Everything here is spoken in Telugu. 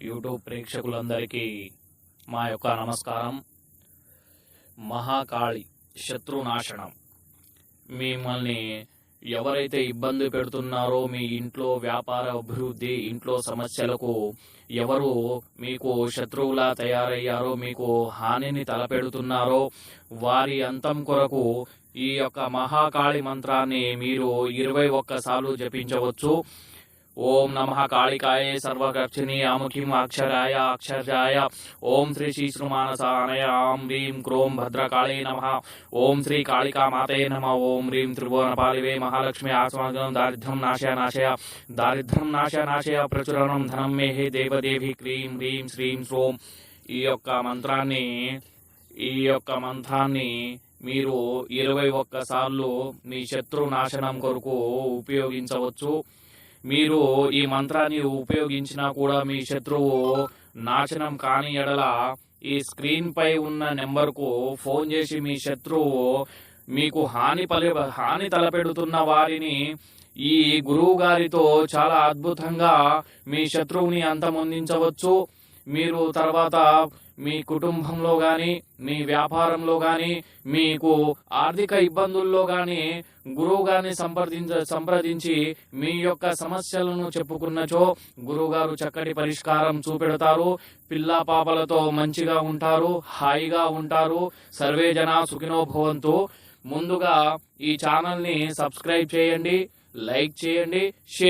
యూట్యూబ్ ప్రేక్షకులందరికీ మా యొక్క నమస్కారం. మహాకాళి శత్రునాశనం. మిమ్మల్ని ఎవరైతే ఇబ్బంది పెడుతున్నారో, మీ ఇంట్లో వ్యాపార అభివృద్ధి, ఇంట్లో సమస్యలకు ఎవరు మీకు శత్రువులా తయారయ్యారో, మీకు హానిని తలపెడుతున్నారో, వారి అంతం కొరకు ఈ యొక్క మహాకాళి మంత్రాన్ని మీరు 21 సార్లు జపించవచ్చు. ఓం నమః కాళికాయ సర్వగర్భిణి అముఖిం అక్షరాయ అక్షర్జాయ ఓం శ్రీ శ్రీశ్రుమానసానయ ఆం హ్రీం క్రోం భద్రకాళే నమః. ఓం శ్రీ కాళికా మాతే నమః. ఓం హ్రీం త్రిభువనపాలివే మహాలక్ష్మి ఆస్వాదనం దారిద్ర్యం నాశయ నాశయ ప్రచురణం ధనం మేహే దేవదేవి క్లీం హ్రీం శ్రీం శ్రోం. ఈ యొక్క మంత్రాన్ని మీరు 21 సార్లు మీ శత్రు నాశనం కొరకు ఉపయోగించవచ్చు. మీరు ఈ మంత్రాన్ని ఉపయోగించినా కూడా మీ శత్రువు నాశనం కాని ఎడల ఈ స్క్రీన్ పై ఉన్న నెంబర్కు ఫోన్ చేసి మీ శత్రువు మీకు హాని తలపెడుతున్న వారిని ఈ గురువు గారితో చాలా అద్భుతంగా మీ శత్రువుని అంతమొందించవచ్చు. మీరు తర్వాత మీ కుటుంబంలో కానీ, మీ వ్యాపారంలో కానీ, మీకు ఆర్థిక ఇబ్బందుల్లో కానీ గురువు గారిని సంప్రదించి మీ యొక్క సమస్యలను చెప్పుకున్నచో గురువుగారు చక్కటి పరిష్కారం చూపెడతారు. పిల్లా పాపలతో మంచిగా ఉంటారు, హాయిగా ఉంటారు. సర్వే జనా సుఖినో భవంతు. ముందుగా ఈ ఛానల్ని సబ్స్క్రైబ్ చేయండి, లైక్ చేయండి, షేర్